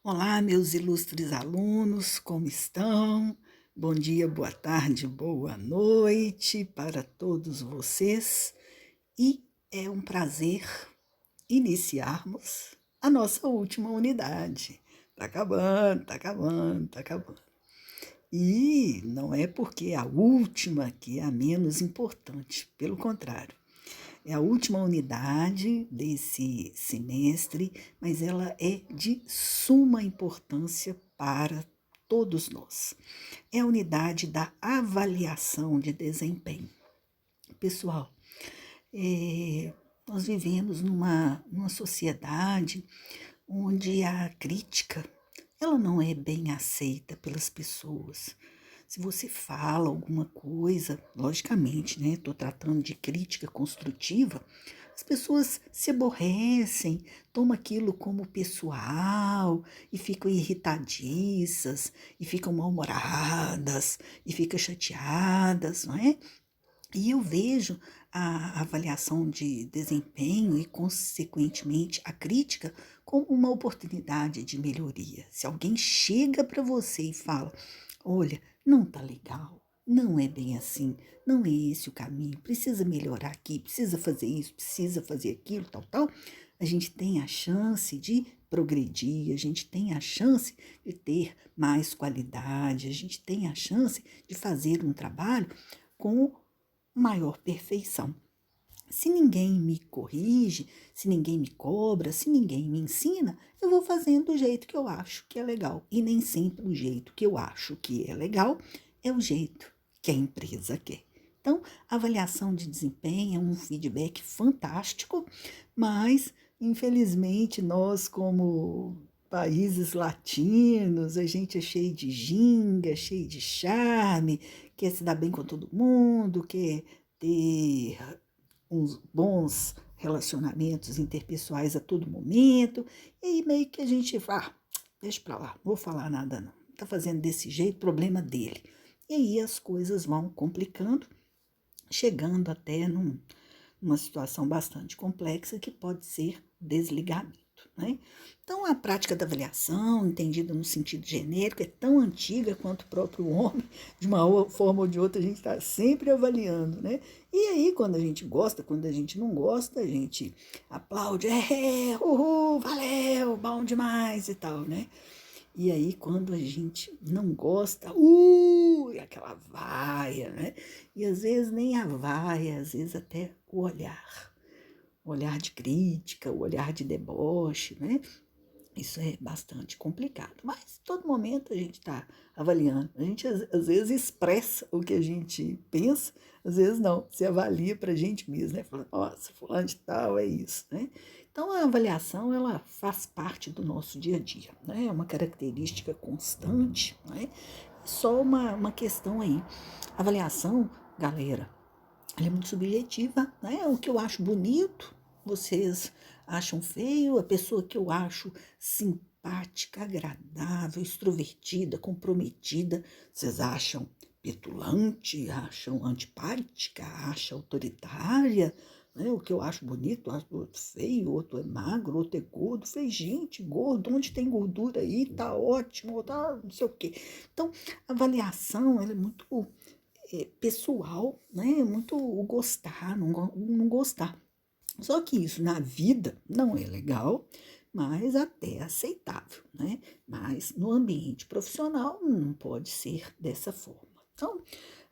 Olá, meus ilustres alunos, como estão? Bom dia, boa tarde, boa noite para todos vocês. E é um prazer iniciarmos a nossa última unidade. Tá acabando, tá acabando, tá acabando. E não é porque é a última que é a menos importante, pelo contrário. É a última unidade desse semestre, mas ela é de suma importância para todos nós. É a unidade da avaliação de desempenho. Pessoal, nós vivemos numa sociedade onde a crítica ela não é bem aceita pelas pessoas. Se você fala alguma coisa, logicamente, né? Estou tratando de crítica construtiva, as pessoas se aborrecem, tomam aquilo como pessoal e ficam irritadiças, e ficam mal-humoradas, e ficam chateadas, não é? E eu vejo a avaliação de desempenho e, consequentemente, a crítica como uma oportunidade de melhoria. Se alguém chega para você e fala: olha, não tá legal, não é bem assim, não é esse o caminho, precisa melhorar aqui, precisa fazer isso, precisa fazer aquilo, tal, tal, a gente tem a chance de progredir, a gente tem a chance de ter mais qualidade, a gente tem a chance de fazer um trabalho com maior perfeição. Se ninguém me corrige, se ninguém me cobra, se ninguém me ensina, eu vou fazendo do jeito que eu acho que é legal. E nem sempre o jeito que eu acho que é legal é o jeito que a empresa quer. Então, a avaliação de desempenho é um feedback fantástico, mas, infelizmente, nós, como países latinos, a gente é cheio de ginga, cheio de charme, quer se dar bem com todo mundo, quer ter uns bons relacionamentos interpessoais a todo momento, e aí meio que a gente fala, deixa pra lá, não vou falar nada não, tá fazendo desse jeito, problema dele. E aí as coisas vão complicando, chegando até numa situação bastante complexa que pode ser desligamento. Né? Então, a prática da avaliação, entendida no sentido genérico, é tão antiga quanto o próprio homem, de uma forma ou de outra, a gente está sempre avaliando. Né? E aí, quando a gente gosta, quando a gente não gosta, a gente aplaude, uhul, valeu, bom demais e tal, né? E aí, quando a gente não gosta, aquela vaia, né? E às vezes nem a vaia, às vezes até o olhar de crítica, o olhar de deboche, né? Isso é bastante complicado, mas todo momento a gente está avaliando. A gente às vezes expressa o que a gente pensa, às vezes não, se avalia para a gente mesmo, né? Fala, nossa, fulano de tal é isso, né? Então a avaliação ela faz parte do nosso dia a dia, né? É uma característica constante, né? Só uma questão aí. Avaliação, galera, ela é muito subjetiva, né? O que eu acho bonito, vocês acham feio, a pessoa que eu acho simpática, agradável, extrovertida, comprometida, vocês acham petulante, acham antipática, acham autoritária, né? O que eu acho bonito, acho outro feio, outro é magro, outro é gordo. Falei, gente, gordo, onde tem gordura aí, tá ótimo, tá não sei o quê. Então, a avaliação, ela é muito pessoal, né? Muito o gostar, não gostar. Só que isso na vida não é legal, mas até aceitável, né? Mas no ambiente profissional não pode ser dessa forma. Então,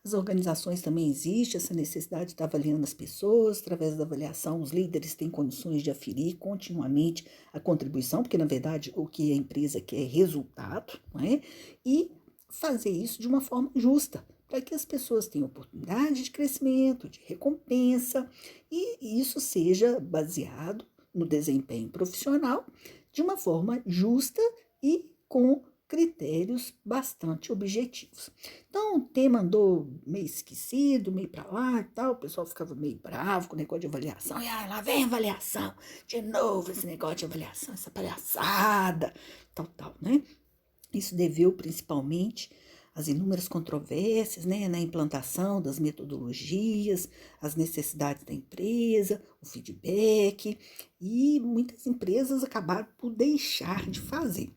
as organizações também existe essa necessidade de estar avaliando as pessoas, através da avaliação, os líderes têm condições de aferir continuamente a contribuição, porque na verdade o que a empresa quer é resultado, né? E fazer isso de uma forma justa, para que as pessoas tenham oportunidade de crescimento, de recompensa, e isso seja baseado no desempenho profissional de uma forma justa e com critérios bastante objetivos. Então, o tema andou meio esquecido, meio para lá e tal, o pessoal ficava meio bravo com o negócio de avaliação, e lá vem avaliação, de novo esse negócio de avaliação, essa palhaçada, tal, né? Isso deveu principalmente às inúmeras controvérsias, né, na implantação das metodologias, as necessidades da empresa, o feedback, e muitas empresas acabaram por deixar de fazer.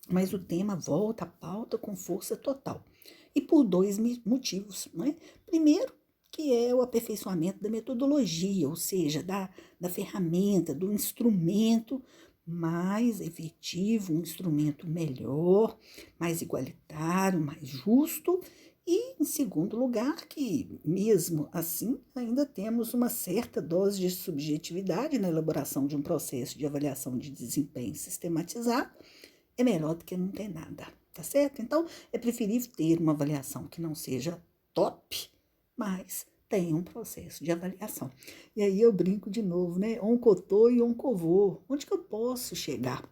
mas o tema volta à pauta com força total. E por dois motivos, não é? Primeiro, que é o aperfeiçoamento da metodologia, ou seja, da ferramenta, do instrumento mais efetivo, um instrumento melhor, mais igualitário, mais justo. E, em segundo lugar, que mesmo assim ainda temos uma certa dose de subjetividade na elaboração de um processo de avaliação de desempenho sistematizado, é melhor do que não ter nada, tá certo? Então, é preferível ter uma avaliação que não seja top, mas tem um processo de avaliação. E aí eu brinco de novo, né? Oncotô e oncovô. Onde que eu posso chegar?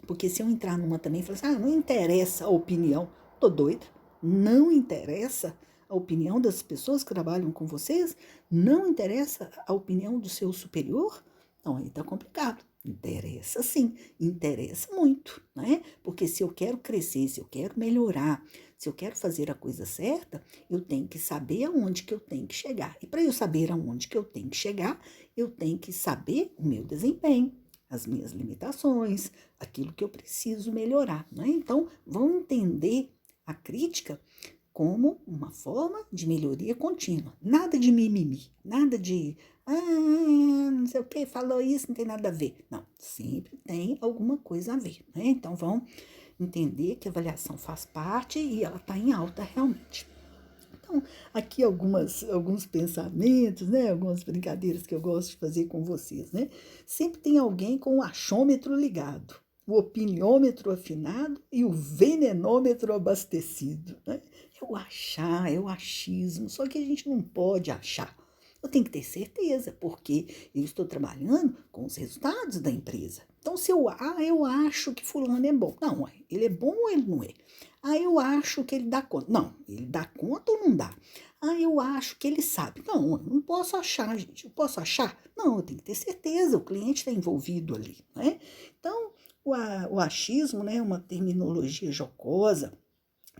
Porque se eu entrar numa também e falar assim, não interessa a opinião, tô doida, não interessa a opinião das pessoas que trabalham com vocês, não interessa a opinião do seu superior, então aí tá complicado. Interessa sim, interessa muito, né? Porque se eu quero crescer, se eu quero melhorar, se eu quero fazer a coisa certa, eu tenho que saber aonde que eu tenho que chegar. E para eu saber aonde que eu tenho que chegar, eu tenho que saber o meu desempenho, as minhas limitações, aquilo que eu preciso melhorar, né? Então, vão entender a crítica como uma forma de melhoria contínua. Nada de mimimi, nada de não sei o que, falou isso, não tem nada a ver. Não, sempre tem alguma coisa a ver, né? Então, vão entender que a avaliação faz parte e ela está em alta realmente. Então, aqui alguns pensamentos, né? Algumas brincadeiras que eu gosto de fazer com vocês, né? Sempre tem alguém com o achômetro ligado, o opiniômetro afinado e o venenômetro abastecido, né? É o achar, é o achismo, só que a gente não pode achar. Eu tenho que ter certeza, porque eu estou trabalhando com os resultados da empresa. Então, se eu acho que fulano é bom. Não, ele é bom ou ele não é? Eu acho que ele dá conta. Não, ele dá conta ou não dá? Eu acho que ele sabe. Não, eu não posso achar, gente. Eu posso achar? Não, eu tenho que ter certeza. O cliente está envolvido ali, né? Então, o achismo, né, é uma terminologia jocosa,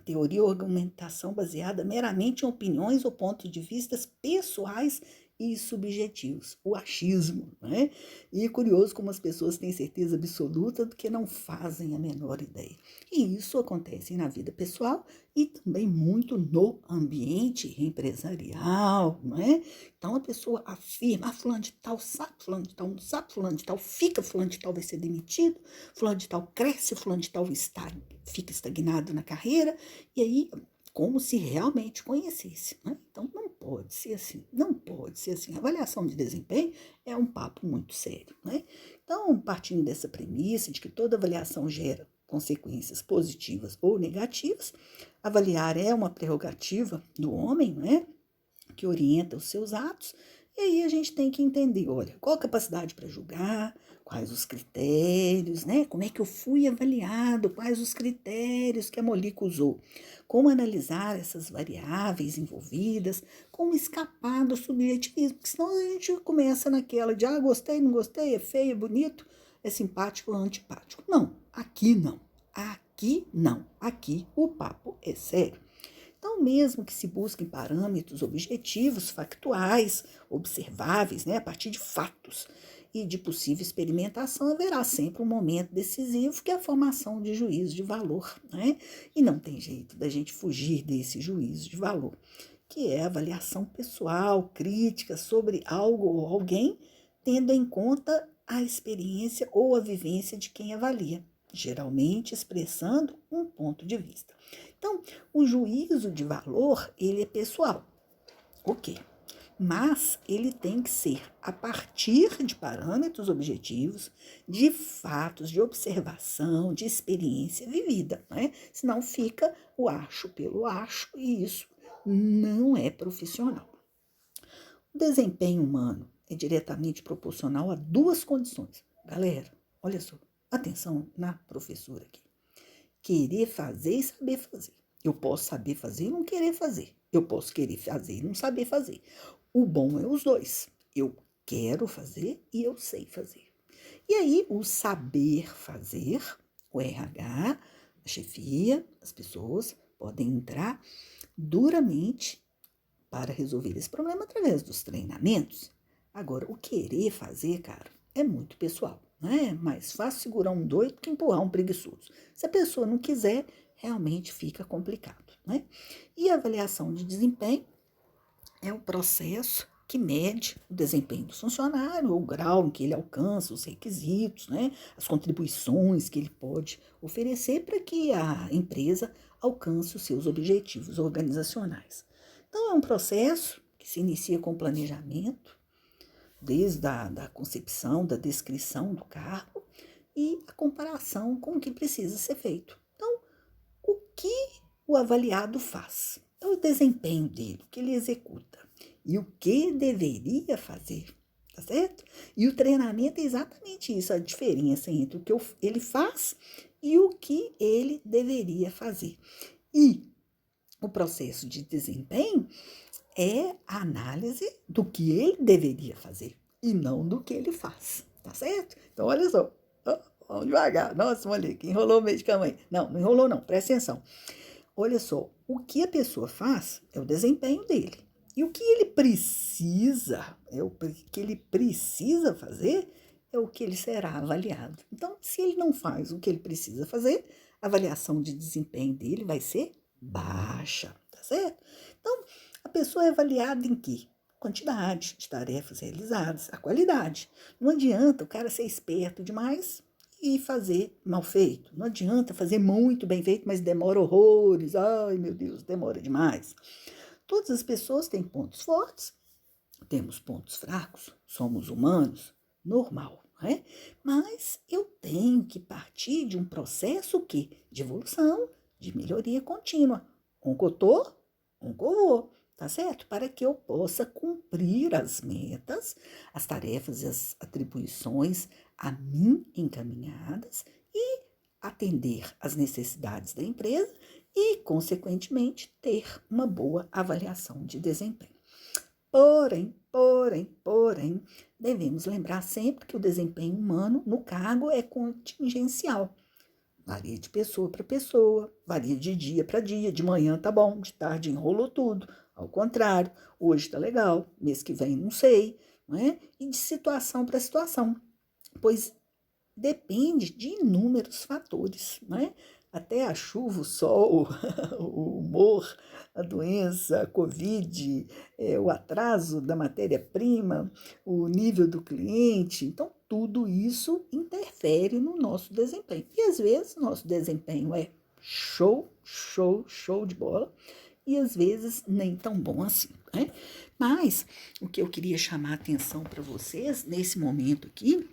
teoria ou argumentação baseada meramente em opiniões ou pontos de vista pessoais e subjetivos, o achismo, né? E é curioso como as pessoas têm certeza absoluta do que não fazem a menor ideia. E isso acontece na vida pessoal e também muito no ambiente empresarial, não é? Então a pessoa afirma, fulano de tal sabe, fulano de tal não sabe, fulano de tal fica, fulano de tal vai ser demitido, fulano de tal cresce, fulano de tal fica estagnado na carreira, e aí como se realmente conhecesse, né? Então, não pode ser assim, não pode ser assim. A avaliação de desempenho é um papo muito sério, né? Então, partindo dessa premissa de que toda avaliação gera consequências positivas ou negativas, avaliar é uma prerrogativa do homem, né? Que orienta os seus atos, e aí a gente tem que entender, olha, qual a capacidade para julgar, quais os critérios, né? Como é que eu fui avaliado, quais os critérios que a Molica usou, como analisar essas variáveis envolvidas, como escapar do subjetivismo, porque senão a gente começa naquela de, gostei, não gostei, é feio, é bonito, é simpático ou antipático. Não, aqui não, aqui não, aqui o papo é sério. Então, mesmo que se busquem parâmetros objetivos, factuais, observáveis, né, a partir de fatos e de possível experimentação, haverá sempre um momento decisivo que é a formação de juízo de valor, né? E não tem jeito da gente fugir desse juízo de valor, que é a avaliação pessoal, crítica sobre algo ou alguém, tendo em conta a experiência ou a vivência de quem avalia, geralmente expressando um ponto de vista. Então, o juízo de valor, ele é pessoal, ok, mas ele tem que ser a partir de parâmetros objetivos, de fatos, de observação, de experiência vivida, né? Senão fica o acho pelo acho e isso não é profissional. O desempenho humano é diretamente proporcional a duas condições. Galera, olha só, atenção na professora aqui. Querer fazer e saber fazer. Eu posso saber fazer e não querer fazer. Eu posso querer fazer e não saber fazer. O bom é os dois. Eu quero fazer e eu sei fazer. E aí, o saber fazer, o RH, a chefia, as pessoas podem entrar duramente para resolver esse problema através dos treinamentos. Agora, o querer fazer, cara, é muito pessoal. não é? Mais fácil segurar um doido que empurrar um preguiçoso. Se a pessoa não quiser, realmente fica complicado, né? E a avaliação de desempenho é o processo que mede o desempenho do funcionário, o grau em que ele alcança os requisitos, né? As contribuições que ele pode oferecer para que a empresa alcance os seus objetivos organizacionais. Então, é um processo que se inicia com o planejamento, desde a da concepção, da descrição do cargo e a comparação com o que precisa ser feito. Então, o que o avaliado faz? Então, o desempenho dele, o que ele executa e o que deveria fazer, tá certo? E o treinamento é exatamente isso, a diferença entre o que ele faz e o que ele deveria fazer. E o processo de desempenho é a análise do que ele deveria fazer e não do que ele faz, tá certo? Então, olha só, vamos devagar. Nossa, olha que enrolou o meio de caminho. Não, não enrolou não, presta atenção. Olha só, o que a pessoa faz é o desempenho dele. E o que ele precisa, fazer, é o que ele será avaliado. Então, se ele não faz o que ele precisa fazer, a avaliação de desempenho dele vai ser baixa, tá certo? Então, a pessoa é avaliada em quê? Quantidade de tarefas realizadas, a qualidade. Não adianta o cara ser esperto demais e fazer mal feito. Não adianta fazer muito bem feito, mas demora horrores. Ai, meu Deus, demora demais. Todas as pessoas têm pontos fortes, temos pontos fracos, somos humanos, normal, não é? Mas eu tenho que partir de um processo de evolução, de melhoria contínua. Um cotô, um covô, tá certo? Para que eu possa cumprir as metas, as tarefas e as atribuições a mim encaminhadas e atender às necessidades da empresa e, consequentemente, ter uma boa avaliação de desempenho. Porém, devemos lembrar sempre que o desempenho humano no cargo é contingencial. Varia de pessoa para pessoa, varia de dia para dia. De manhã tá bom, de tarde enrolou tudo. Ao contrário, hoje tá legal, mês que vem não sei, não é? E de situação para situação, pois depende de inúmeros fatores, né? Até a chuva, o sol, o humor, a doença, a Covid, o atraso da matéria-prima, o nível do cliente. Então, tudo isso interfere no nosso desempenho. E às vezes, nosso desempenho é show de bola, e às vezes nem tão bom assim, né? Mas o que eu queria chamar a atenção para vocês nesse momento aqui,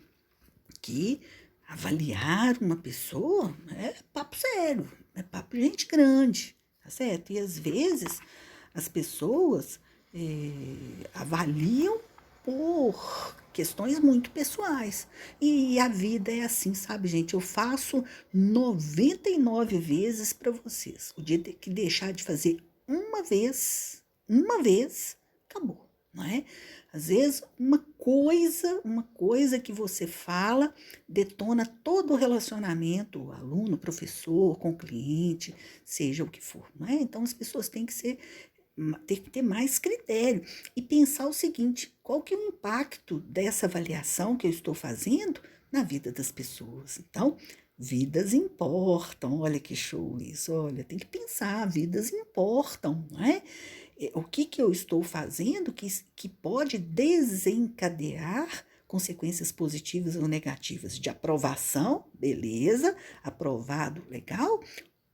que avaliar uma pessoa é papo sério, é papo de gente grande, tá certo? E às vezes as pessoas avaliam por questões muito pessoais. E a vida é assim, sabe, gente? Eu faço 99 vezes para vocês. O dia que deixar de fazer uma vez, acabou, não é? Às vezes, uma coisa que você fala detona todo o relacionamento, aluno, professor, com cliente, seja o que for, não é? Então, as pessoas têm que ter mais critério e pensar o seguinte: qual que é o impacto dessa avaliação que eu estou fazendo na vida das pessoas? Então, vidas importam, olha que show isso, olha, tem que pensar, vidas importam, não é? O que eu estou fazendo que pode desencadear consequências positivas ou negativas de aprovação, beleza, aprovado, legal,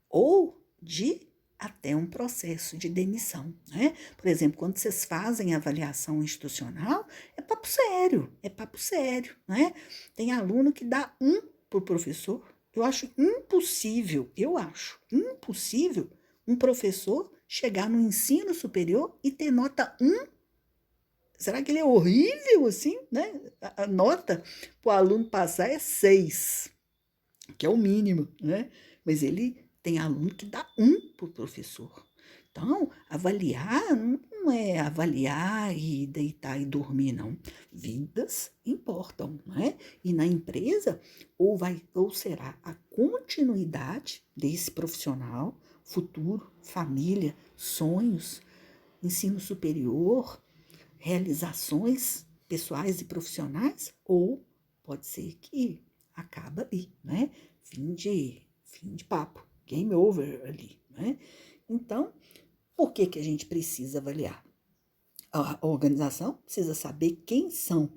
ou de até um processo de demissão, né? Por exemplo, quando vocês fazem avaliação institucional, é papo sério, né? Tem aluno que dá para o professor. Eu acho impossível um professor chegar no ensino superior e ter nota 1. Será que ele é horrível assim, né? A nota para o aluno passar é 6, que é o mínimo, né? Mas ele tem aluno que dá 1 para o professor. Então, avaliar não é avaliar e deitar e dormir, não. Vidas importam, não é? E na empresa, ou será a continuidade desse profissional, futuro, família, sonhos, ensino superior, realizações pessoais e profissionais, ou pode ser que acaba ali, né? Fim de papo, game over ali, né? Então, por que que a gente precisa avaliar? A organização precisa saber quem são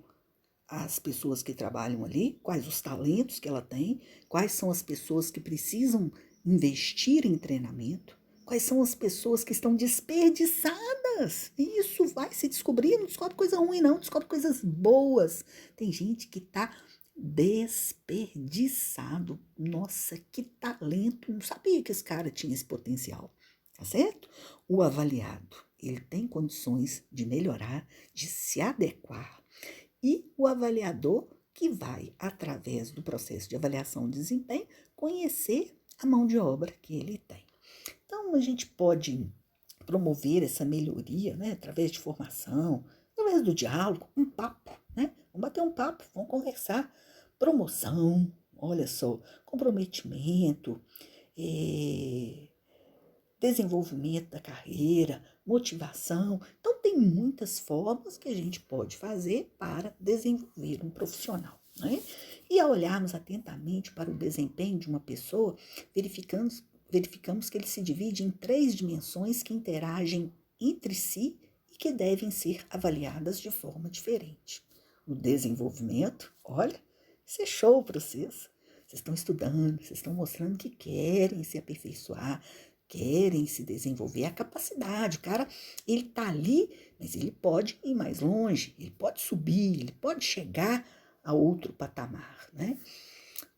as pessoas que trabalham ali, quais os talentos que ela tem, quais são as pessoas que precisam investir em treinamento, quais são as pessoas que estão desperdiçadas. Isso vai se descobrir, não descobre coisa ruim não, descobre coisas boas. Tem gente que está desperdiçado. Nossa, que talento, não sabia que esse cara tinha esse potencial, tá certo? O avaliado, ele tem condições de melhorar, de se adequar, e o avaliador que vai, através do processo de avaliação de desempenho, conhecer a mão de obra que ele tem. Então, a gente pode promover essa melhoria, né, através de formação, através do diálogo, um papo, né? Vamos bater um papo, vamos conversar. Promoção, olha só, comprometimento, desenvolvimento da carreira, motivação. Então, tem muitas formas que a gente pode fazer para desenvolver um profissional, né? E ao olharmos atentamente para o desempenho de uma pessoa, verificamos que ele se divide em 3 dimensões que interagem entre si e que devem ser avaliadas de forma diferente. O desenvolvimento, olha, isso é show para vocês. Vocês estão estudando, vocês estão mostrando que querem se aperfeiçoar, querem se desenvolver, a capacidade. O cara, ele tá ali, mas ele pode ir mais longe, ele pode subir, ele pode chegar a outro patamar, né?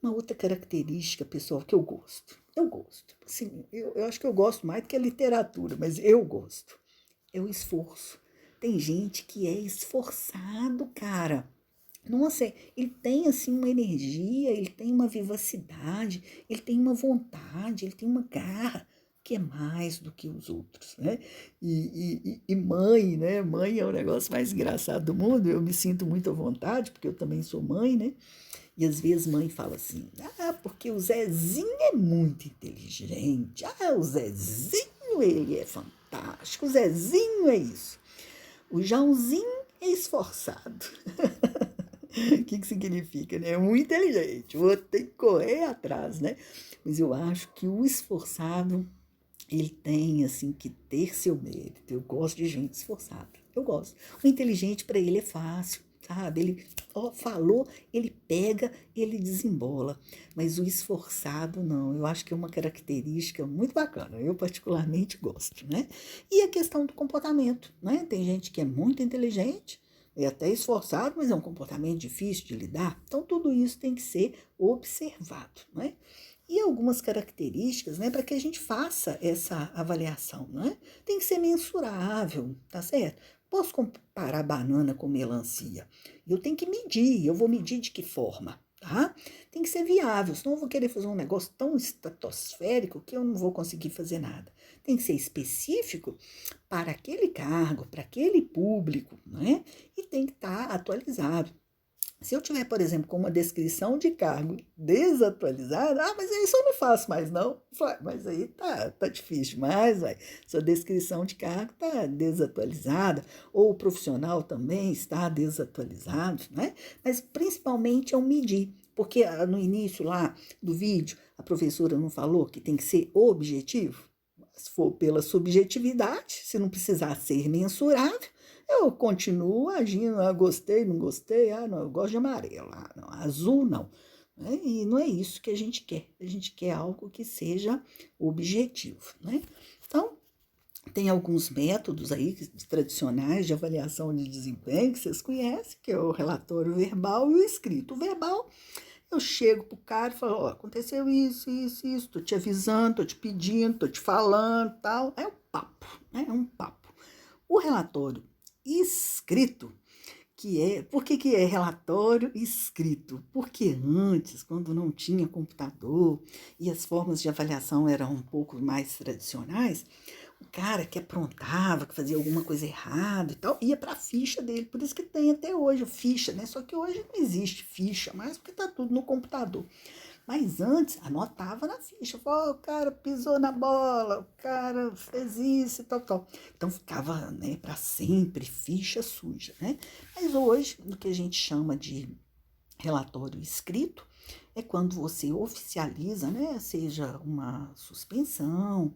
Uma outra característica, pessoal, que eu gosto, assim, eu acho que eu gosto mais do que a literatura, mas eu gosto, é o esforço. Tem gente que é esforçado, cara. Nossa, ele tem assim uma energia, ele tem uma vivacidade, ele tem uma vontade, ele tem uma garra que é mais do que os outros, né? E mãe, né? Mãe é o negócio mais engraçado do mundo. Eu me sinto muito à vontade, porque eu também sou mãe, né? E às vezes mãe fala assim, porque o Zezinho é muito inteligente. O Zezinho, ele é fantástico. O Zezinho é isso. O Joãozinho é esforçado. O que significa, né? É muito inteligente, o outro tem que correr atrás, né? Mas eu acho que o esforçado, ele tem, assim, que ter seu mérito. Eu gosto de gente esforçada, eu gosto. O inteligente, para ele, é fácil, sabe? Ele falou, ele pega, ele desembola. Mas o esforçado, não. Eu acho que é uma característica muito bacana. Eu, particularmente, gosto, né? E a questão do comportamento, né? Tem gente que é muito inteligente, é até esforçado, mas é um comportamento difícil de lidar. Então, tudo isso tem que ser observado, né? E algumas características, né, para que a gente faça essa avaliação, né? Tem que ser mensurável, tá certo? Posso comparar banana com melancia? Eu tenho que medir, eu vou medir de que forma, tá? Tem que ser viável, senão eu vou querer fazer um negócio tão estratosférico que eu não vou conseguir fazer nada. Tem que ser específico para aquele cargo, para aquele público, né? E tem que estar atualizado. Se eu tiver, por exemplo, com uma descrição de cargo desatualizada, mas isso eu não faço mais, não. Mas aí tá difícil demais, vai. Sua descrição de cargo está desatualizada, ou o profissional também está desatualizado, né? Mas principalmente é o medir, porque no início lá do vídeo, a professora não falou que tem que ser objetivo? Se for pela subjetividade, se não precisar ser mensurável, eu continuo agindo, gostei, não gostei, não, eu gosto de amarelo, não, azul não. Né? E não é isso que a gente quer algo que seja objetivo, né? Então, tem alguns métodos aí tradicionais de avaliação de desempenho que vocês conhecem, que é o relatório verbal e o escrito. O verbal, eu chego pro cara e falo, aconteceu isso, tô te avisando, tô te pedindo, tô te falando, tal. É um papo, né? É um papo. O relatório escrito, por que é relatório escrito? Porque antes, quando não tinha computador e as formas de avaliação eram um pouco mais tradicionais, o cara que aprontava, que fazia alguma coisa errada e tal, ia para a ficha dele. Por isso que tem até hoje ficha, né? Só que hoje não existe ficha mais, porque tá tudo no computador. Mas antes, anotava na ficha. Falava, o cara pisou na bola, o cara fez isso e tal. Então, ficava, né, para sempre ficha suja, né? Mas hoje, no que a gente chama de Relatório escrito é quando você oficializa, né? Seja uma suspensão,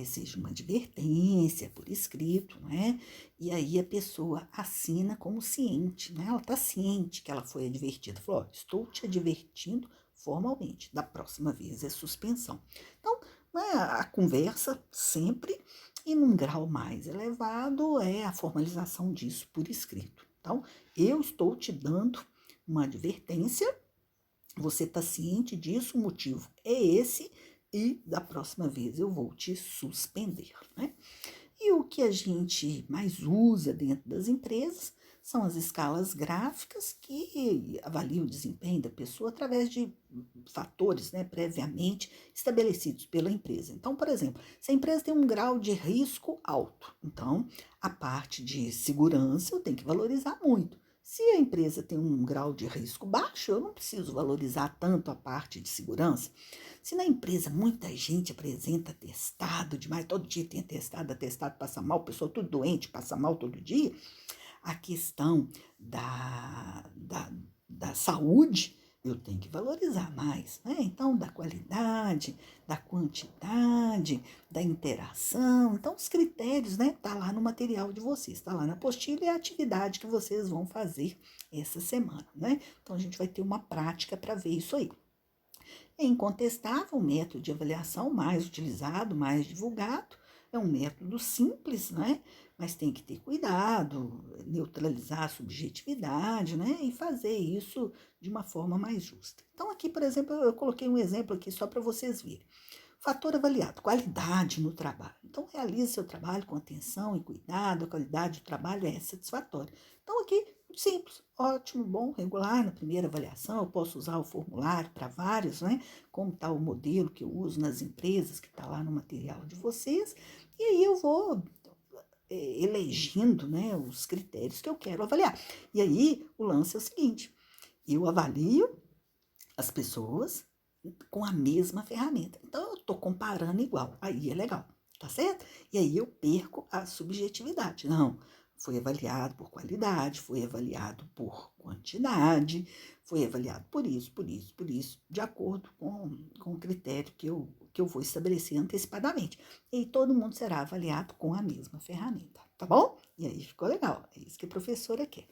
seja uma advertência por escrito, né? E aí a pessoa assina como ciente, né? Ela está ciente que ela foi advertida. Falou, ó, estou te advertindo formalmente, da próxima vez é suspensão. Então, né, a conversa sempre, e num grau mais elevado é a formalização disso por escrito. Então, eu estou te dando uma advertência, você está ciente disso, o motivo é esse, e da próxima vez eu vou te suspender, né? E o que a gente mais usa dentro das empresas são as escalas gráficas que avaliam o desempenho da pessoa através de fatores, né, previamente estabelecidos pela empresa. Então, por exemplo, se a empresa tem um grau de risco alto, então a parte de segurança eu tenho que valorizar muito. Se a empresa tem um grau de risco baixo, eu não preciso valorizar tanto a parte de segurança. Se na empresa muita gente apresenta atestado demais, todo dia tem atestado passa mal, pessoa tudo doente, passa mal todo dia, a questão da saúde eu tenho que valorizar mais, né? Então, da qualidade, da quantidade, da interação. Então, os critérios, né? Tá lá no material de vocês, tá lá na apostila e a atividade que vocês vão fazer essa semana, né? Então, a gente vai ter uma prática para ver isso aí. É incontestável o método de avaliação mais utilizado, mais divulgado. É um método simples, né? Mas tem que ter cuidado, neutralizar a subjetividade, né? E fazer isso de uma forma mais justa. Então, aqui, por exemplo, eu coloquei um exemplo aqui só para vocês verem. Fator avaliado, qualidade no trabalho. Então, realize seu trabalho com atenção e cuidado, a qualidade do trabalho é satisfatória. Então, aqui, simples, ótimo, bom, regular. Na primeira avaliação, eu posso usar o formulário para vários, né? Como está o modelo que eu uso nas empresas, que está lá no material de vocês. E aí eu vou elegendo, né, os critérios que eu quero avaliar. E aí, o lance é o seguinte, eu avalio as pessoas com a mesma ferramenta. Então, eu estou comparando igual. Aí é legal, tá certo? E aí eu perco a subjetividade. Não, foi avaliado por qualidade, foi avaliado por quantidade, foi avaliado por isso, por isso, por isso, de acordo com o critério que eu vou estabelecer antecipadamente. E aí todo mundo será avaliado com a mesma ferramenta, tá bom? E aí ficou legal, é isso que a professora quer.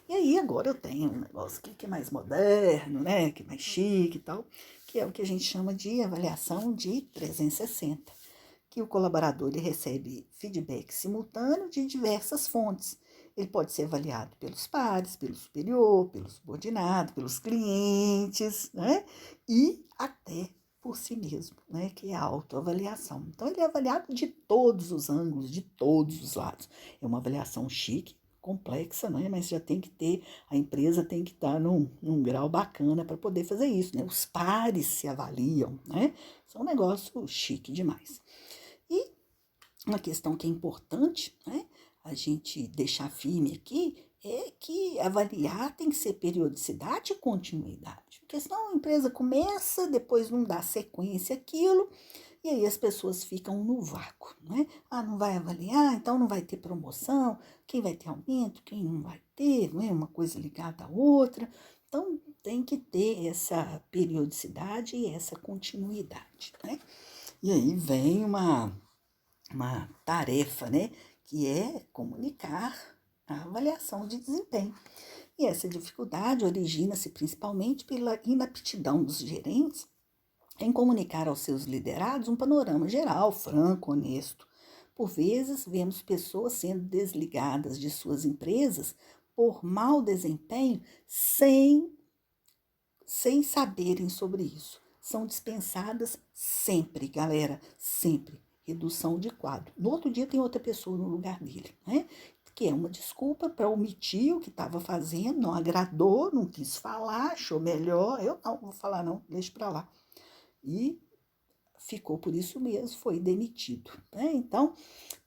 E aí agora eu tenho um negócio aqui que é mais moderno, né, que é mais chique e tal, que é o que a gente chama de avaliação de 360, que o colaborador ele recebe feedback simultâneo de diversas fontes. Ele pode ser avaliado pelos pares, pelo superior, pelo subordinado, pelos clientes, né, e até por si mesmo, né, que é a autoavaliação. Então, ele é avaliado de todos os ângulos, de todos os lados. É uma avaliação chique, complexa, né? Mas já tem que ter, a empresa tem que estar num grau bacana para poder fazer isso, né? Os pares se avaliam, né? Isso é um negócio chique demais. E uma questão que é importante, né? A gente deixar firme aqui é que avaliar tem que ser periodicidade e continuidade. Porque senão a empresa começa, depois não dá sequência àquilo, e aí as pessoas ficam no vácuo, né? Ah, não vai avaliar, então não vai ter promoção, quem vai ter aumento, quem não vai ter, não é uma coisa ligada à outra. Então tem que ter essa periodicidade e essa continuidade, né? E aí vem uma tarefa, né? Que é comunicar a avaliação de desempenho. E essa dificuldade origina-se principalmente pela inaptidão dos gerentes em comunicar aos seus liderados um panorama geral, franco, honesto. Por vezes, vemos pessoas sendo desligadas de suas empresas por mau desempenho sem saberem sobre isso. São dispensadas sempre, galera, sempre. Redução de quadro. No outro dia tem outra pessoa no lugar dele, né? Que é uma desculpa para omitir o que estava fazendo, não agradou, não quis falar, achou melhor. Eu não vou falar não, deixa para lá. E ficou por isso mesmo, foi demitido, né? Então,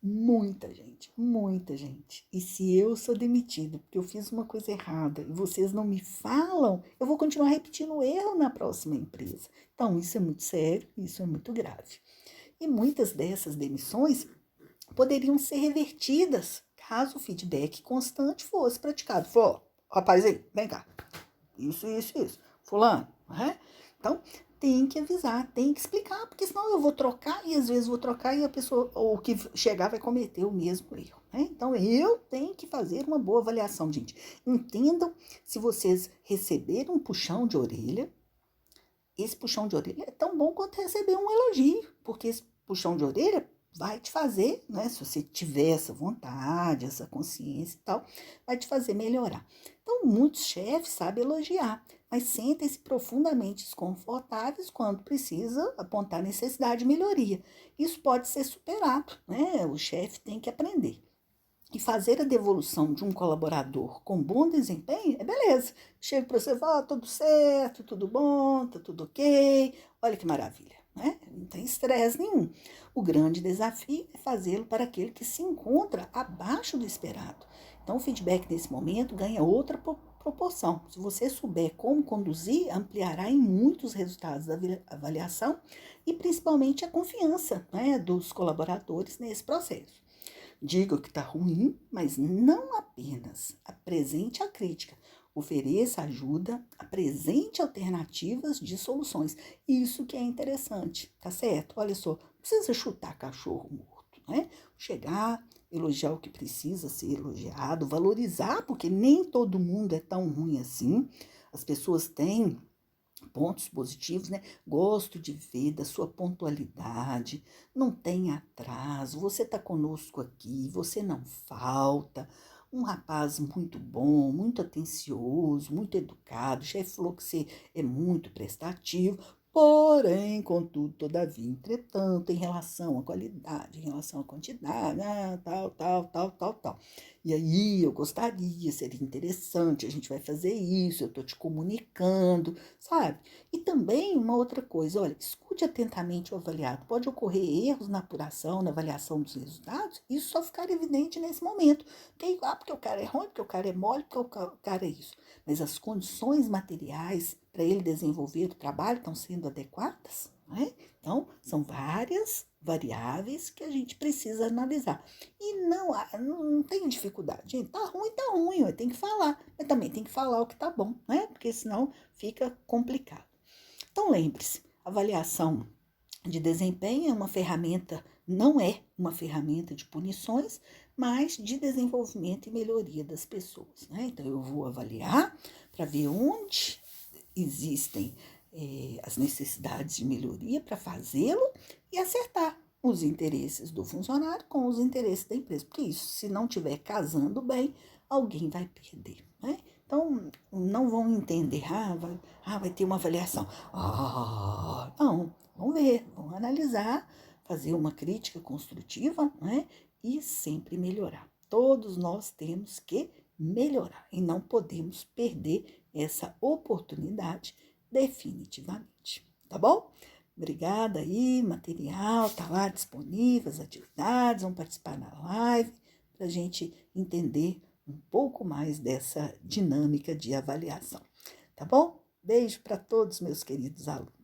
muita gente, muita gente. E se eu sou demitido porque eu fiz uma coisa errada e vocês não me falam, eu vou continuar repetindo o erro na próxima empresa. Então, isso é muito sério, isso é muito grave. E muitas dessas demissões poderiam ser revertidas caso o feedback constante fosse praticado. Falou, rapaz, aí, vem cá. isso. Fulano, né? Então, tem que avisar, tem que explicar, porque senão eu vou trocar e às vezes vou trocar e a pessoa, ou o que chegar, vai cometer o mesmo erro, né? Então, eu tenho que fazer uma boa avaliação, gente. Entendam, se vocês receberem um puxão de orelha, esse puxão de orelha é tão bom quanto receber um elogio, porque esse puxão de orelha vai te fazer, né, se você tiver essa vontade, essa consciência e tal, vai te fazer melhorar. Então, muitos chefes sabem elogiar, mas sentem-se profundamente desconfortáveis quando precisa apontar necessidade de melhoria. Isso pode ser superado, né? O chefe tem que aprender. E fazer a devolução de um colaborador com bom desempenho é beleza. Chega para você e fala, tudo certo, tudo bom, tá tudo ok, olha que maravilha, né? Não tem estresse nenhum. O grande desafio é fazê-lo para aquele que se encontra abaixo do esperado. Então, o feedback nesse momento ganha outra proporção. Se você souber como conduzir, ampliará em muitos resultados da avaliação e principalmente a confiança, né, dos colaboradores nesse processo. Diga o que está ruim, mas não apenas apresente a crítica. Ofereça ajuda, apresente alternativas de soluções. Isso que é interessante, tá certo? Olha só, não precisa chutar cachorro morto, né? Chegar, elogiar o que precisa ser elogiado, valorizar, porque nem todo mundo é tão ruim assim. As pessoas têm pontos positivos, né? Gosto de ver da sua pontualidade, não tem atraso, você está conosco aqui, você não falta. Um rapaz muito bom, muito atencioso, muito educado, já falou que você é muito prestativo, porém, contudo, todavia, entretanto, em relação à qualidade, em relação à quantidade, tal. E aí, eu gostaria, seria interessante, a gente vai fazer isso, eu estou te comunicando, sabe? E também uma outra coisa, olha, escute atentamente o avaliado. Pode ocorrer erros na apuração, na avaliação dos resultados, isso só ficar evidente nesse momento. Porque o cara é ruim, porque o cara é mole, porque o cara é isso. Mas as condições materiais para ele desenvolver o trabalho estão sendo adequadas, né? Então, são várias variáveis que a gente precisa analisar. E não tem dificuldade. Gente, tá ruim, tem que falar. Mas também tem que falar o que tá bom, né? Porque senão fica complicado. Então, lembre-se, avaliação de desempenho é uma ferramenta, não é uma ferramenta de punições, mas de desenvolvimento e melhoria das pessoas, né? Então, eu vou avaliar para ver onde existem as necessidades de melhoria para fazê-lo e acertar os interesses do funcionário com os interesses da empresa, porque isso, se não estiver casando bem, alguém vai perder, né? Então, não vão entender, vai ter uma avaliação. Não, vamos ver, vamos analisar, fazer uma crítica construtiva, né? E sempre melhorar. Todos nós temos que melhorar e não podemos perder essa oportunidade definitivamente, tá bom? Obrigada aí, material tá lá disponível, as atividades, vão participar na live para a gente entender um pouco mais dessa dinâmica de avaliação, tá bom? Beijo para todos meus queridos alunos.